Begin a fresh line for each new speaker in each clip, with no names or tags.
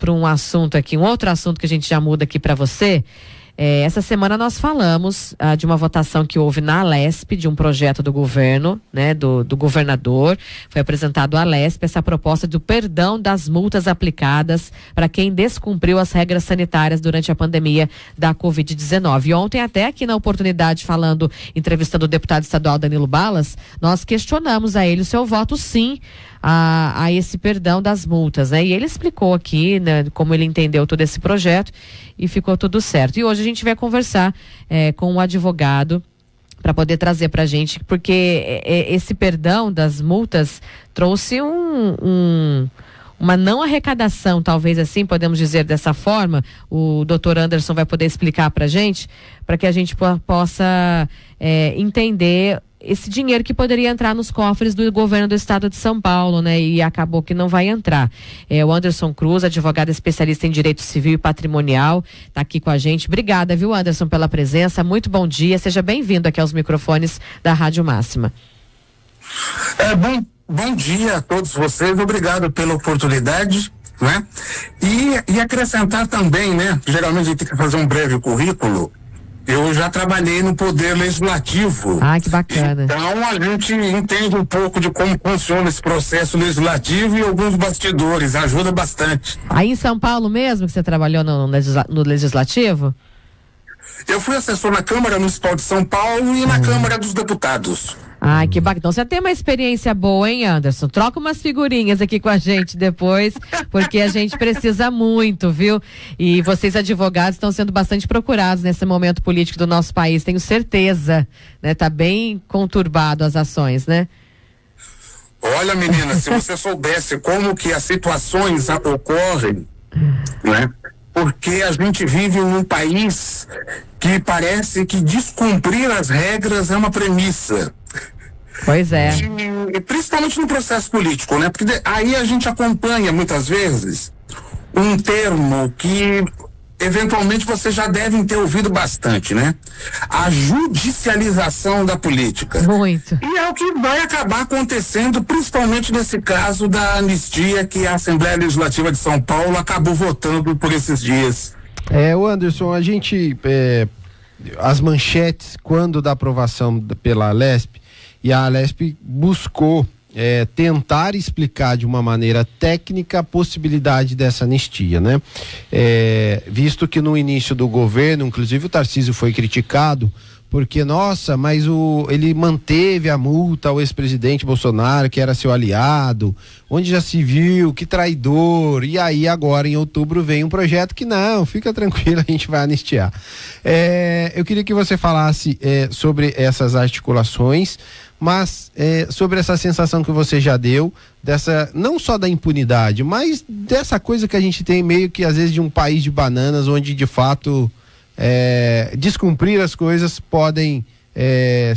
para um assunto aqui, um outro assunto que a gente já muda aqui para você. Essa semana nós falamos de uma votação que houve na Alesp, de um projeto do governo, né, do governador. Foi apresentado à Alesp essa proposta do perdão das multas aplicadas para quem descumpriu as regras sanitárias durante a pandemia da Covid-19. E ontem, até aqui na oportunidade, entrevistando o deputado estadual Danilo Balas, nós questionamos a ele o seu voto sim a esse perdão das multas, né? E ele explicou aqui, né, como ele entendeu todo esse projeto e ficou tudo certo. E hoje a gente vai conversar com um advogado para poder trazer para a gente, porque esse perdão das multas trouxe uma não arrecadação, talvez assim, podemos dizer dessa forma. O doutor Anderson vai poder explicar para a gente, para que a gente possa entender esse dinheiro que poderia entrar nos cofres do governo do estado de São Paulo, né? E acabou que não vai entrar. O Anderson Cruz, advogado especialista em direito civil e patrimonial, está aqui com a gente. Obrigada, viu, Anderson, pela presença. Muito bom dia. Seja bem-vindo aqui aos microfones da Rádio Máxima.
Bom dia a todos vocês. Obrigado pela oportunidade, né? E acrescentar também, né? Geralmente a gente tem que fazer um breve currículo. Eu já trabalhei no Poder Legislativo.
Ah, que bacana.
Então a gente entende um pouco de como funciona esse processo legislativo e alguns bastidores, ajuda bastante.
Aí em São Paulo mesmo que você trabalhou no Legislativo?
Eu fui assessor na Câmara Municipal de São Paulo e na Câmara dos Deputados.
Ai, que bacana. Então você tem uma experiência boa, hein, Anderson? Troca umas figurinhas aqui com a gente depois, porque a gente precisa muito, viu? E vocês, advogados, estão sendo bastante procurados nesse momento político do nosso país, tenho certeza, né? Tá bem conturbado as ações, né?
Olha, menina, se você soubesse como que as situações ocorrem, né? Porque a gente vive num país que parece que descumprir as regras é uma premissa.
Pois é.
E principalmente no processo político, né? Porque aí a gente acompanha muitas vezes um termo que eventualmente vocês já devem ter ouvido bastante, né? A judicialização da política.
Muito.
E é o que vai acabar acontecendo, principalmente nesse caso da anistia que a Assembleia Legislativa de São Paulo acabou votando por esses dias.
O Anderson, a gente, as manchetes, quando da aprovação pela Alesp, e a Alesp buscou tentar explicar de uma maneira técnica a possibilidade dessa anistia, né? Visto que no início do governo, inclusive o Tarcísio foi criticado, porque, nossa, mas ele manteve a multa ao ex-presidente Bolsonaro, que era seu aliado, onde já se viu, que traidor, e aí agora em outubro vem um projeto que não, fica tranquilo, a gente vai anistiar. Eu queria que você falasse sobre essas articulações, mas sobre essa sensação que você já deu, dessa, não só da impunidade, mas dessa coisa que a gente tem meio que às vezes de um país de bananas, onde de fato descumprir as coisas podem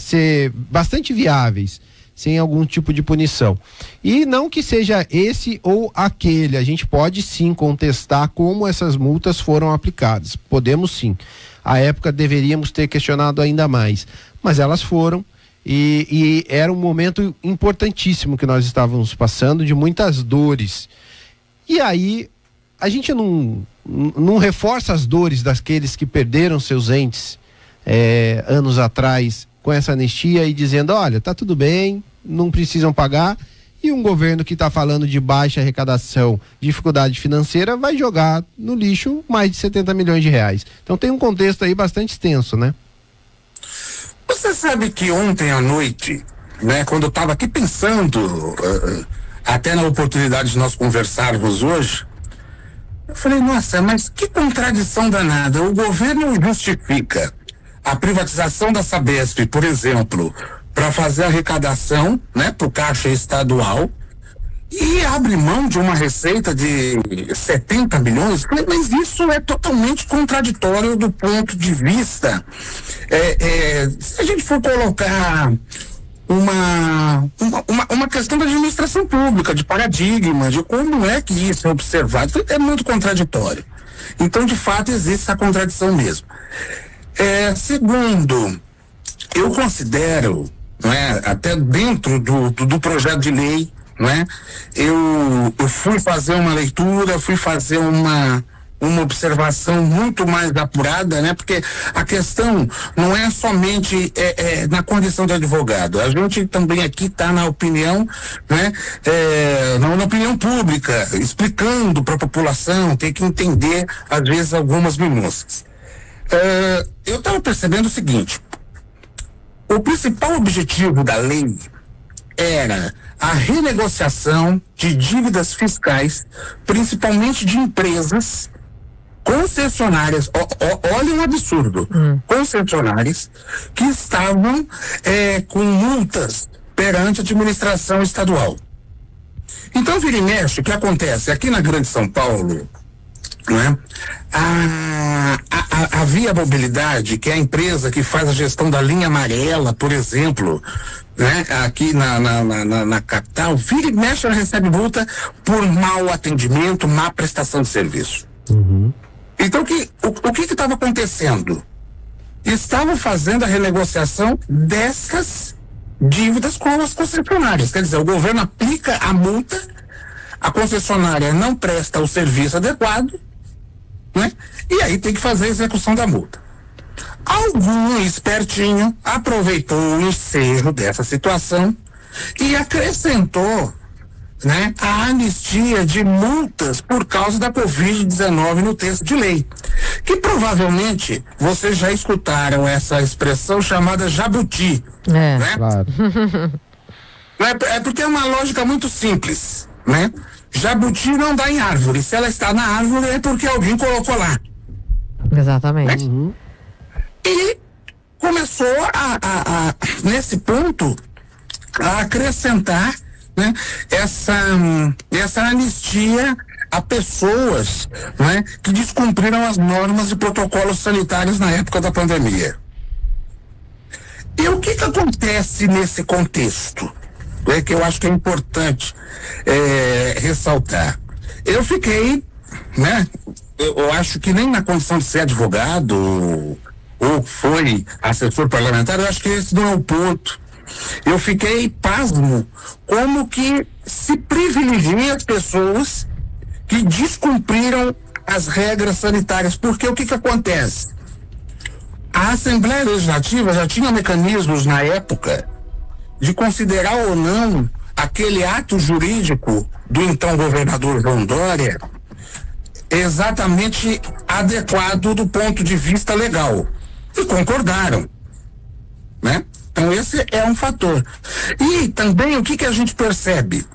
ser bastante viáveis, sem algum tipo de punição. E não que seja esse ou aquele, a gente pode sim contestar como essas multas foram aplicadas, podemos sim. À época deveríamos ter questionado ainda mais, mas elas foram. E era um momento importantíssimo que nós estávamos passando, de muitas dores. E aí a gente não reforça as dores daqueles que perderam seus entes anos atrás com essa anistia e dizendo, olha, tá tudo bem, não precisam pagar, e um governo que está falando de baixa arrecadação, dificuldade financeira, vai jogar no lixo mais de 70 milhões de reais. Então tem um contexto aí bastante extenso, né?
Você sabe que ontem à noite, né, quando eu estava aqui pensando, até na oportunidade de nós conversarmos hoje, eu falei, nossa, mas que contradição danada. O governo justifica a privatização da Sabesp, por exemplo, para fazer arrecadação, né, para o caixa estadual, e abre mão de uma receita de 70 milhões, mas isso é totalmente contraditório do ponto de vista, se a gente for colocar uma questão da administração pública, de paradigma, de como é que isso é observado, é muito contraditório. Então, de fato, existe essa contradição mesmo. Segundo, eu considero, não é, até dentro do projeto de lei, né? Eu fui fazer uma leitura, fui fazer uma observação muito mais apurada, né? Porque a questão não é somente na condição de advogado. A gente também aqui está na opinião, né? Na opinião pública, explicando para a população, tem que entender, às vezes, algumas minúcias. Eu estava percebendo o seguinte: o principal objetivo da lei era a renegociação de dívidas fiscais, principalmente de empresas concessionárias, olha um absurdo, concessionárias que estavam com multas perante a administração estadual. Então, vira e mexe, o que acontece? Aqui na Grande São Paulo, né, a Via Mobilidade, que é a empresa que faz a gestão da linha amarela, por exemplo, né, aqui na capital, vira e mexe, ela recebe multa por mau atendimento, má prestação de serviço. Então, o que estava acontecendo? Estavam fazendo a renegociação dessas dívidas com as concessionárias. Quer dizer, o governo aplica a multa, a concessionária não presta o serviço adequado, né? E aí tem que fazer a execução da multa. Algum espertinho aproveitou o ensejo dessa situação e acrescentou, né, a anistia de multas por causa da Covid-19 no texto de lei, que provavelmente vocês já escutaram essa expressão chamada jabuti, né?
Claro.
É porque é uma lógica muito simples, né? Jabuti não dá em árvore, se ela está na árvore é porque alguém colocou lá.
Exatamente.
Né? E começou nesse ponto, a acrescentar, né, essa anistia a pessoas, né, que descumpriram as normas de protocolos sanitários na época da pandemia. E o que acontece nesse contexto? Que eu acho que é importante ressaltar. Eu fiquei, né, eu acho que nem na condição de ser advogado ou foi assessor parlamentar, eu acho que esse não é o ponto. Eu fiquei pasmo como que se privilegia as pessoas que descumpriram as regras sanitárias, porque o que acontece? A Assembleia Legislativa já tinha mecanismos na época de considerar ou não aquele ato jurídico do então governador João Dória exatamente adequado do ponto de vista legal. E concordaram, né? Então esse é um fator. E também o que a gente percebe?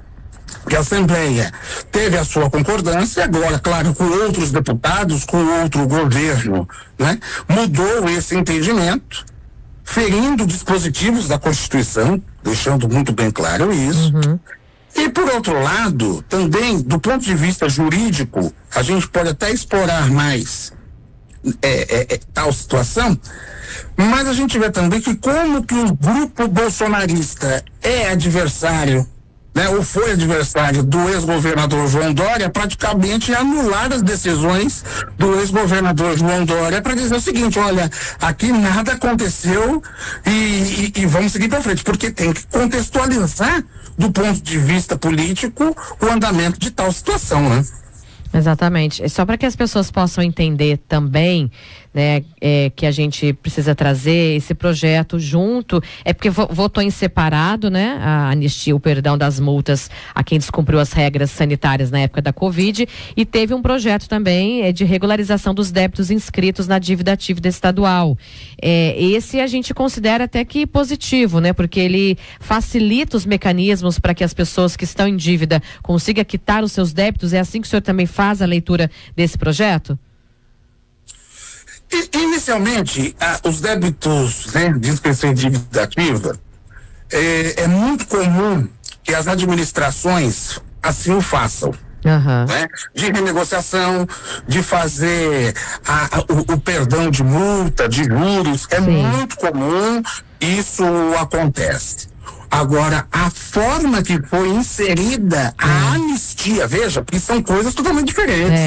Que a Assembleia teve a sua concordância, agora, claro, com outros deputados, com outro governo, né? Mudou esse entendimento, ferindo dispositivos da Constituição, deixando muito bem claro isso. E, por outro lado, também, do ponto de vista jurídico, a gente pode até explorar mais tal situação, mas a gente vê também que como que o grupo bolsonarista é adversário, né, ou foi adversário do ex-governador João Dória, praticamente anular as decisões do ex-governador João Dória para dizer o seguinte: olha, aqui nada aconteceu e vamos seguir para frente, porque tem que contextualizar do ponto de vista político o andamento de tal situação, né?
Exatamente. Só para que as pessoas possam entender também, né, que a gente precisa trazer esse projeto junto, porque votou em separado, né, a anistia, o perdão das multas a quem descumpriu as regras sanitárias na época da Covid, e teve um projeto também de regularização dos débitos inscritos na dívida ativa estadual. Esse a gente considera até que positivo, né, porque ele facilita os mecanismos para que as pessoas que estão em dívida consigam quitar os seus débitos. É assim que o senhor também faz a leitura desse projeto?
Inicialmente, os débitos, né, de inscrição em dívida ativa, é muito comum que as administrações assim o façam. Né? De renegociação, de fazer o perdão de multa, de juros, é muito comum, isso acontece. Agora, a forma que foi inserida a anistia, veja, porque são coisas totalmente diferentes.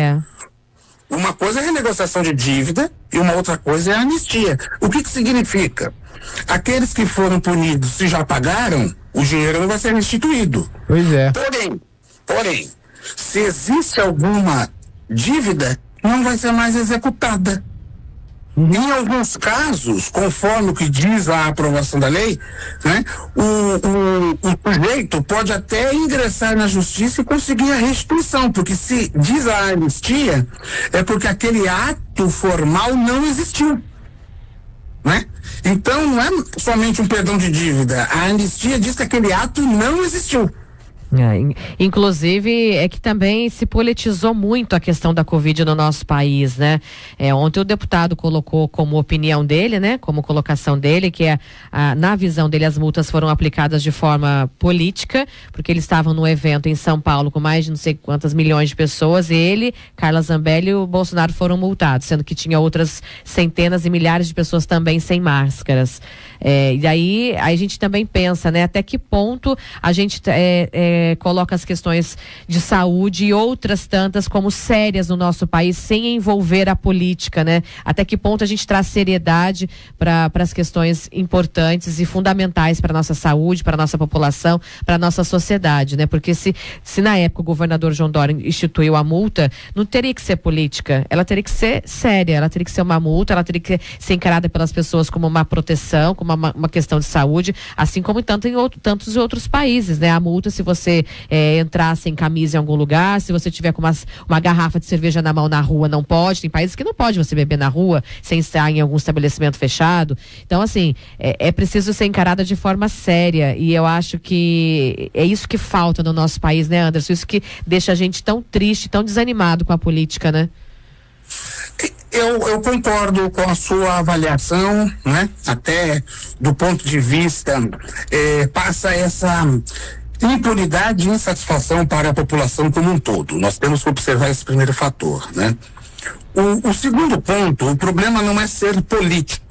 Uma coisa é a renegociação de dívida e uma outra coisa é a anistia. O que significa? aqueles que foram punidos, se já pagaram, o dinheiro não vai ser restituído.
Pois é.
Porém, se existe alguma dívida, não vai ser mais executada. Em alguns casos, conforme o que diz a aprovação da lei, né, o sujeito pode até ingressar na justiça e conseguir a restituição, porque se diz a anistia, é porque aquele ato formal não existiu. Né? Então não é somente um perdão de dívida, a anistia diz que aquele ato não existiu.
Inclusive é que também se politizou muito a questão da Covid no nosso país, né? Ontem o deputado colocou como opinião dele, né? Como colocação dele, que na visão dele as multas foram aplicadas de forma política, porque eles estavam num evento em São Paulo com mais de não sei quantas milhões de pessoas, e ele, Carla Zambelli e o Bolsonaro foram multados, sendo que tinha outras centenas e milhares de pessoas também sem máscaras. E aí a gente também pensa, né? Até que ponto a gente coloca as questões de saúde e outras tantas como sérias no nosso país sem envolver a política, né? Até que ponto a gente traz seriedade para as questões importantes e fundamentais para nossa saúde, para nossa população, para nossa sociedade, né? Porque se na época o governador João Dória instituiu a multa, não teria que ser política, ela teria que ser séria, ela teria que ser uma multa, ela teria que ser encarada pelas pessoas como uma proteção, como uma questão de saúde, assim como em tantos outros países, né? A multa, se você entrar sem camisa em algum lugar, se você tiver com uma garrafa de cerveja na mão na rua, não pode. Tem países que não pode você beber na rua sem estar em algum estabelecimento fechado. Então, assim, é preciso ser encarada de forma séria, e eu acho que é isso que falta no nosso país, né, Anderson? Isso que deixa a gente tão triste, tão desanimado com a política, né?
Eu concordo com a sua avaliação, né? Até do ponto de vista, passa essa impunidade e insatisfação para a população como um todo. Nós temos que observar esse primeiro fator, né? O segundo ponto, o problema não é ser político,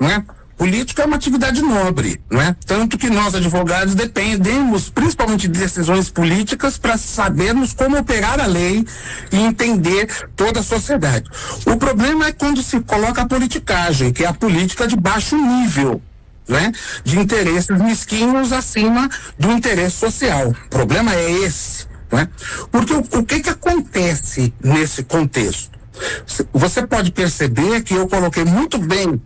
né? Política é uma atividade nobre, não é? Tanto que nós, advogados, dependemos principalmente de decisões políticas para sabermos como operar a lei e entender toda a sociedade. O problema é quando se coloca a politicagem, que é a política de baixo nível, né? De interesses mesquinhos acima do interesse social. O problema é esse, né? Porque o que acontece nesse contexto? Você pode perceber que eu coloquei muito bem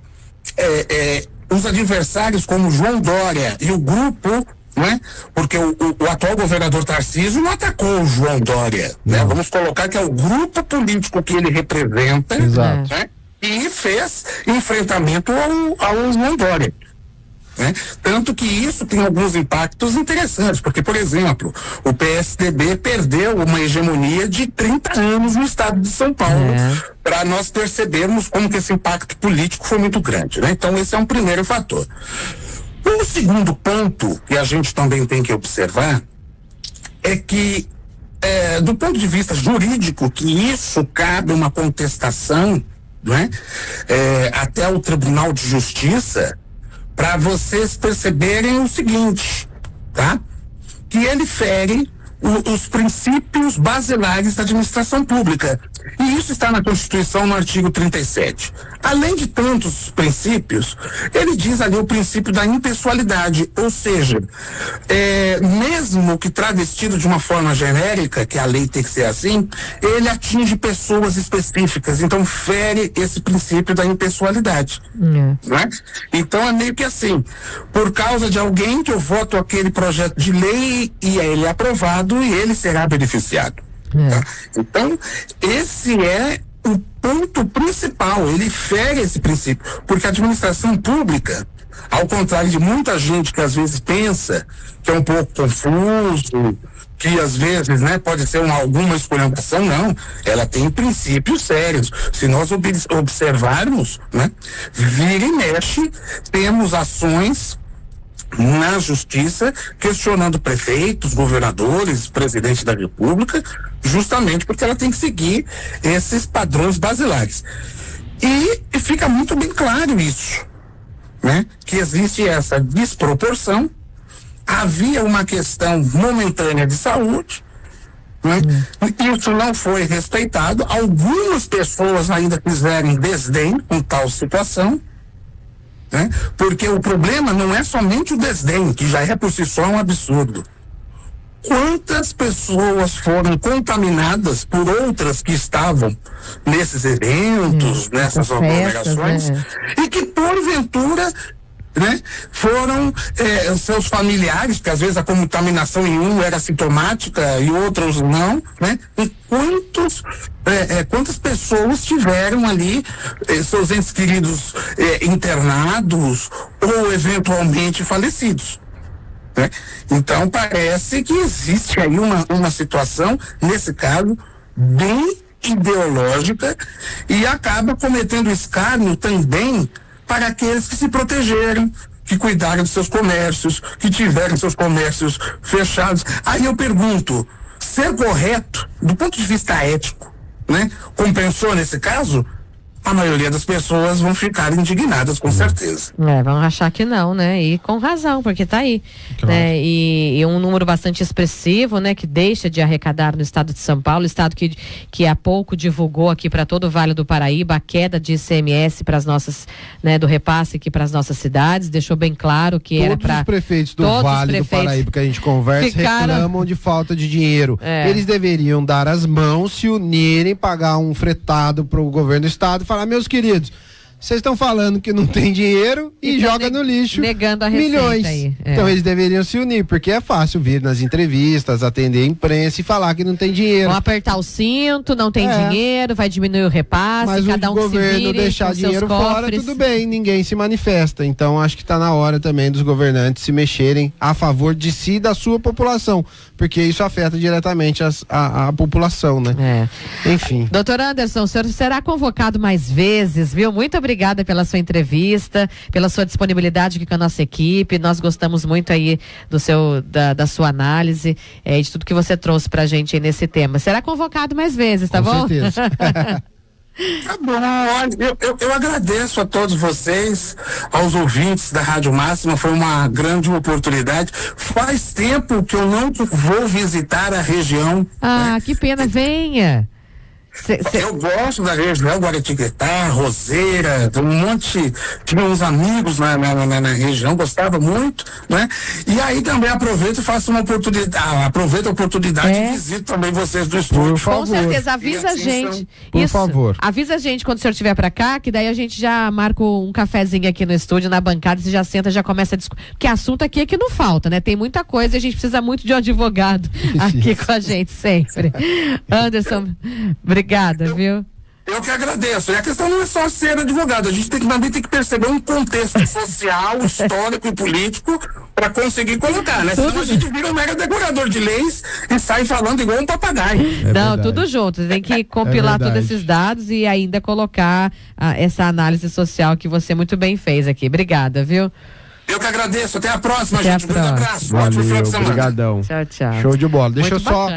os adversários como João Dória e o grupo, né? Porque o atual governador Tarcísio não atacou o João Dória, né? Vamos colocar que é o grupo político que ele representa, né? E fez enfrentamento ao João Dória. Né? Tanto que isso tem alguns impactos interessantes, porque, por exemplo, o PSDB perdeu uma hegemonia de 30 anos no estado de São Paulo, para nós percebermos como que esse impacto político foi muito grande, né? Então esse é um primeiro fator. O segundo ponto que a gente também tem que observar é que, do ponto de vista jurídico, que isso cabe uma contestação, né? Até o Tribunal de Justiça, para vocês perceberem o seguinte, tá? Que ele fere os princípios basilares da administração pública. E isso está na Constituição, no artigo 37. Além de tantos princípios, ele diz ali o princípio da impessoalidade, ou seja, mesmo que travestido de uma forma genérica, que a lei tem que ser assim, ele atinge pessoas específicas, então fere esse princípio da impessoalidade. Né? Então é meio que assim, por causa de alguém que eu voto aquele projeto de lei e ele é aprovado e ele será beneficiado. Tá? Então, esse é o ponto principal, ele fere esse princípio, porque a administração pública, ao contrário de muita gente que às vezes pensa que é um pouco confuso, que às vezes, né, pode ser alguma esculhambação, não, ela tem princípios sérios. Se nós observarmos, né, vira e mexe, temos ações na justiça questionando prefeitos, governadores, presidente da República, justamente porque ela tem que seguir esses padrões basilares. E fica muito bem claro isso, né? Que existe essa desproporção, havia uma questão momentânea de saúde, né? Isso não foi respeitado, algumas pessoas ainda fizeram desdém com tal situação, né? Porque o problema não é somente o desdém, que já é por si só um absurdo. Quantas pessoas foram contaminadas por outras que estavam nesses eventos, nessas aglomerações, e que porventura, né, foram seus familiares, porque às vezes a contaminação em um era sintomática e outros não, né? E quantas pessoas tiveram ali seus entes queridos internados ou eventualmente falecidos, né? Então parece que existe aí uma situação, nesse caso, bem ideológica, e acaba cometendo escárnio também para aqueles que se protegeram, que cuidaram dos seus comércios, que tiveram seus comércios fechados. Aí eu pergunto, ser correto, do ponto de vista ético, né? Compensou nesse caso? A maioria das pessoas vão ficar indignadas, com certeza.
Vão achar que não, né? E com razão, porque tá aí. Claro. Né? E um número bastante expressivo, né? Que deixa de arrecadar no estado de São Paulo, estado que há pouco divulgou aqui para todo o Vale do Paraíba a queda de ICMS para as nossas, né? Do repasse aqui para as nossas cidades, deixou bem claro que era para...
Todos os prefeitos do Vale do Paraíba que a gente conversa reclamam de falta de dinheiro. Eles deveriam dar as mãos, se unirem, pagar um fretado para o governo do estado e falar: meus queridos, vocês estão falando que não tem dinheiro e joga no lixo,
negando a receita
milhões.
Aí.
Então eles deveriam se unir, porque é fácil vir nas entrevistas, atender a imprensa e falar que não tem dinheiro.
Vão apertar o cinto, não tem dinheiro, vai diminuir o repasse,
mas
cada um
o governo deixar dinheiro fora, tudo bem, ninguém se manifesta. Então acho que está na hora também dos governantes se mexerem a favor de si e da sua população, porque isso afeta diretamente a população, né? Enfim.
Doutor Anderson, o senhor será convocado mais vezes, viu? Muito obrigada pela sua entrevista, pela sua disponibilidade aqui com a nossa equipe. Nós gostamos muito aí da sua análise, de tudo que você trouxe pra gente aí nesse tema. Será convocado mais vezes, tá bom?
Com certeza.
Tá bom, olha, eu agradeço a todos vocês, aos ouvintes da Rádio Máxima, foi uma grande oportunidade. Faz tempo que eu não vou visitar a região.
Né? Que pena, venha.
Eu gosto da região, Guaratinguetá, Roseira, um monte, tinha uns amigos na região, gostava muito, né? E aí também aproveito e faço uma oportunidade, aproveito a oportunidade e visito também vocês do estúdio.
Por favor.
Com certeza, avisa a gente.
Por favor.
Avisa a gente quando o senhor estiver pra cá, que daí a gente já marca um cafezinho aqui no estúdio, na bancada, você já senta, já começa a discutir. Porque assunto aqui é que não falta, né? Tem muita coisa e a gente precisa muito de um advogado aqui com a gente sempre. Anderson, obrigada, viu?
Eu que agradeço. E a questão não é só ser advogado, a gente também tem que perceber um contexto social, histórico e político para conseguir colocar, né? Senão a gente vira um mega decorador de leis e sai falando igual um papagaio.
Não, tudo junto. Você tem que compilar todos esses dados e ainda colocar essa análise social que você muito bem fez aqui. Obrigada, viu?
Eu que agradeço. Até a próxima,
gente.
Um grande abraço.
Valeu, obrigadão.
Tchau, tchau.
Show de bola. Deixa eu só